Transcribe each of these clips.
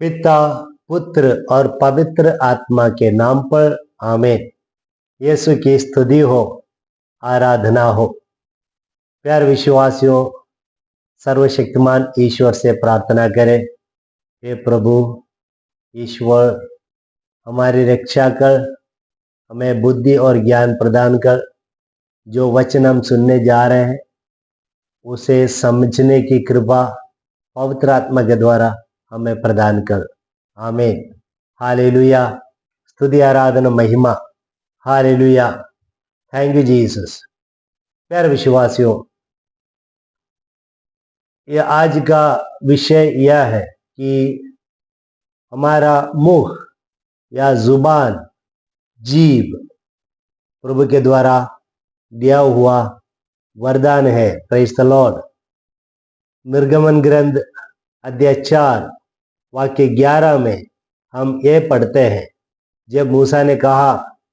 पिता, पुत्र और पवित्र आत्मा के नाम पर आमीन। यीशु की स्तुति हो, आराधना हो। प्यारे विश्वासियों, सर्वशक्तिमान ईश्वर से प्रार्थना करें, हे प्रभु ईश्वर, हमारी रक्षा कर, हमें बुद्धि और ज्ञान प्रदान कर। जो वचन हम सुनने जा रहे हैं उसे समझने की कृपा पवित्र आत्मा के द्वारा हमें प्रदान कर। आमीन। हालेलुया। स्तुति, आराधना, महिमा। हालेलुया। Thank you Jesus. प्यारे विश्वासियों, ये आज का विषय यह है कि हमारा मुख या जुबान, जीभ प्रभु के द्वारा दिया हुआ वरदान है। Praise the Lord. निर्गमन ग्रंथ अध्याय 4 वाक्य 11 में हम ये पढ़ते हैं, जब मूसा ने कहा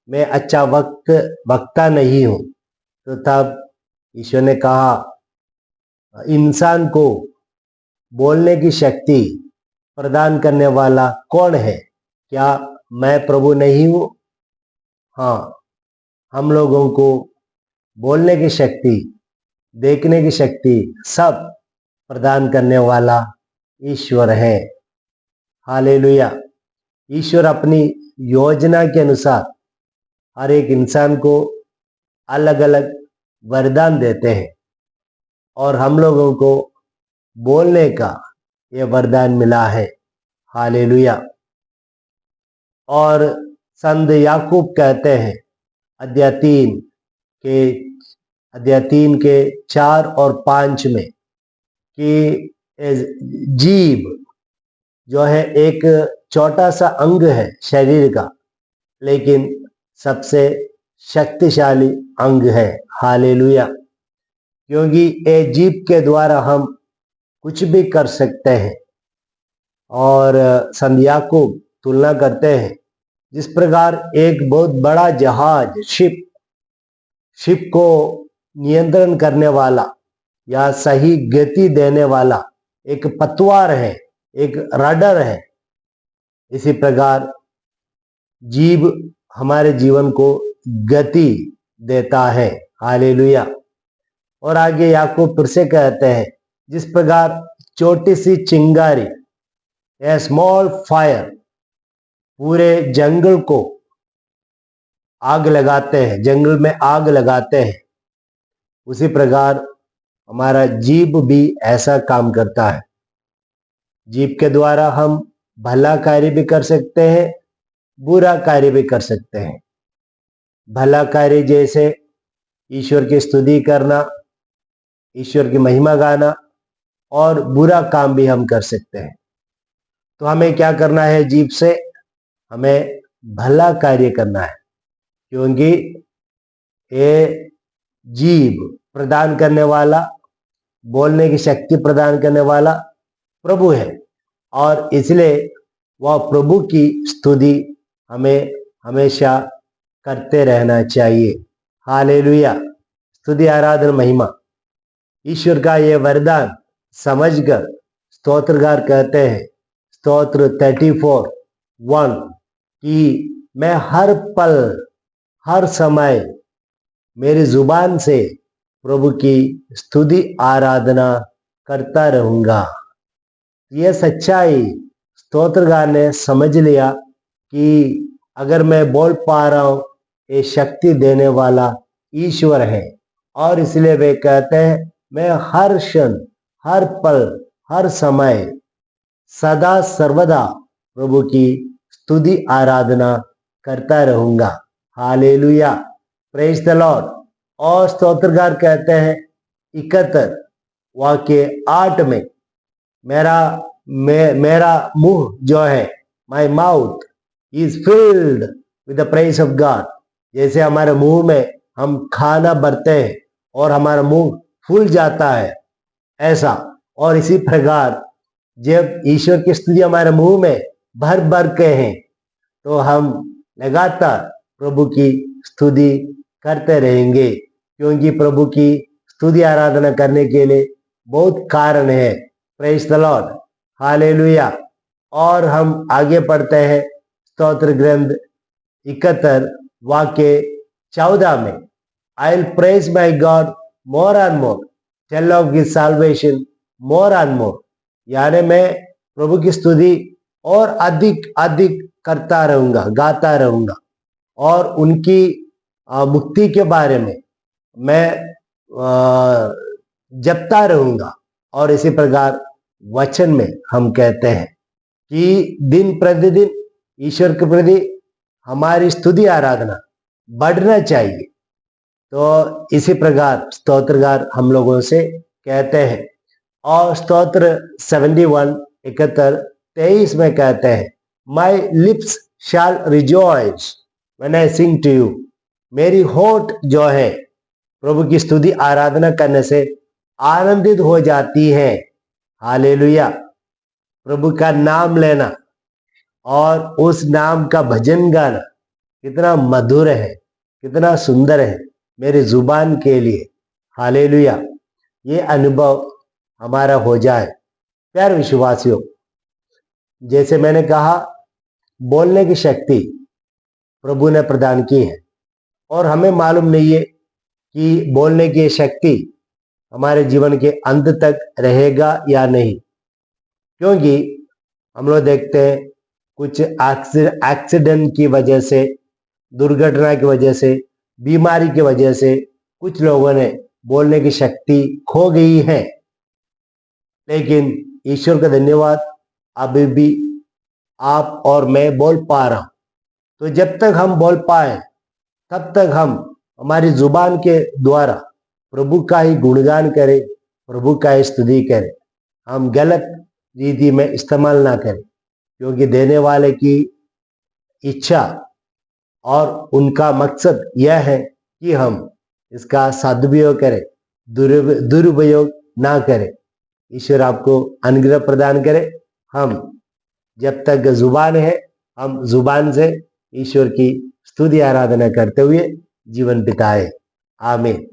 मैं अच्छा वक्ता नहीं हूं, तो तब ईश्वर ने कहा इंसान को बोलने की शक्ति प्रदान करने वाला कौन है? क्या मैं प्रभु नहीं हूं? हाँ, हम लोगों को बोलने की शक्ति, देखने की शक्ति सब प्रदान करने वाला ईश्वर है। हालेलुया। ईश्वर अपनी योजना के अनुसार हर एक इंसान को अलग अलग वरदान देते हैं और हम लोगों को बोलने का ये वरदान मिला है। हालेलुया। और संत याकूब कहते हैं अध्याय 3 के 4 और 5 में कि जीभ जो है एक छोटा सा अंग है शरीर का, लेकिन सबसे शक्तिशाली अंग है। हालेलुया। क्योंकि ये जीभ के द्वारा हम कुछ भी कर सकते हैं। और संत याकूब तुलना करते हैं, जिस प्रकार एक बहुत बड़ा जहाज शिप को नियंत्रण करने वाला या सही गति देने वाला एक पतवार है, एक रडर है, इसी प्रकार जीभ हमारे जीवन को गति देता है। हालेलुया। और आगे याकूब फिर से कहते हैं, जिस प्रकार छोटी सी चिंगारी, ए स्मॉल फायर, पूरे जंगल को आग लगाते हैं, जंगल में आग लगाते हैं, उसी प्रकार हमारा जीभ भी ऐसा काम करता है। जीभ के द्वारा हम भला कार्य भी कर सकते हैं, बुरा कार्य भी कर सकते हैं। भला कार्य जैसे ईश्वर की स्तुति करना, ईश्वर की महिमा गाना, और बुरा काम भी हम कर सकते हैं। तो हमें क्या करना है? जीभ से हमें भला कार्य करना है, क्योंकि ये जीभ प्रदान करने वाला, बोलने की शक्ति प्रदान करने वाला प्रभु है, और इसलिए वह प्रभु की स्तुति हमें हमेशा करते रहना चाहिए। हालेलुया। स्तुति, आराधना, महिमा। ईश्वर का ये वरदान समझकर स्तोत्रगार कहते हैं, स्तोत्र 34:1, कि मैं हर पल हर समय मेरी जुबान से प्रभु की स्तुति आराधना करता रहूंगा। यह सच्चाई स्तोत्रगार ने समझ लिया कि अगर मैं बोल पा रहा हूं, ये शक्ति देने वाला ईश्वर है, और इसलिए वे कहते हैं मैं हर क्षण, हर पल, हर समय, सदा सर्वदा प्रभु की स्तुति आराधना करता रहूंगा। हालेलुया। Praise the Lord. और स्तोत्रगार कहते हैं 71 वाक्य 8 में, मेरा मुंह जो है, my mouth is filled with the praise of God. जैसे हमारे मुंह में हम खाना भरते हैं और हमारा मुंह फूल जाता है, ऐसा। और इसी प्रकार जब ईश्वर की स्तुति हमारे मुंह में भर भर के हैं, तो हम लगातार प्रभु की स्तुति करते रहेंगे, क्योंकि प्रभु की स्तुति आराधना करने के लिए बहुत कारण है। Praise the Lord. हालेलुया। और हम आगे पढ़ते हैं स्तोत्र ग्रंथ 71 वाक्य 14 में, I will praise my God more and more, tell of his salvation more and more, यानी मैं प्रभु की स्तुति और अधिक अधिक करता रहूंगा, गाता रहूंगा, और उनकी मुक्ति के बारे में मैं जपता रहूंगा। और इसी प्रकार वचन में हम कहते हैं कि दिन प्रतिदिन ईश्वर के प्रति हमारी स्तुति आराधना बढ़ना चाहिए। तो इसी प्रकार स्तोत्रगार हम लोगों से कहते हैं। और स्तोत्र 71 23 में कहते हैं, my lips shall rejoice when I sing to you, मेरी होठ जो है प्रभु की स्तुति आराधना करने से आनंदित हो जाती है। हालेलुया। प्रभु का नाम लेना और उस नाम का भजन गाना कितना मधुर है, कितना सुंदर है मेरी जुबान के लिए। हालेलुया। ये अनुभव हमारा हो जाए। प्यारे विश्वासियों, जैसे मैंने कहा, बोलने की शक्ति प्रभु ने प्रदान की है और हमें मालूम नहीं है कि बोलने की शक्ति हमारे जीवन के अंत तक रहेगा या नहीं, क्योंकि हम लोग देखते हैं कुछ एक्सीडेंट की वजह से, दुर्घटना की वजह से, बीमारी की वजह से कुछ लोगों ने बोलने की शक्ति खो गई है। लेकिन ईश्वर का धन्यवाद, अभी भी आप और मैं बोल पा रहा हूं। तो जब तक हम बोल पाए तब तक हम हमारी जुबान के द्वारा प्रभु का ही गुणगान करें, प्रभु का ही स्तुति करें। हम गलत रीति में इस्तेमाल ना करें, क्योंकि देने वाले की इच्छा और उनका मकसद यह है कि हम इसका सदुपयोग करें, दुरुपयोग ना करें। ईश्वर आपको अनुग्रह प्रदान करे। हम जब तक जुबान है, हम जुबान से ईश्वर की स्तुति आराधना करते हुए जीवन बिताए। आमीन।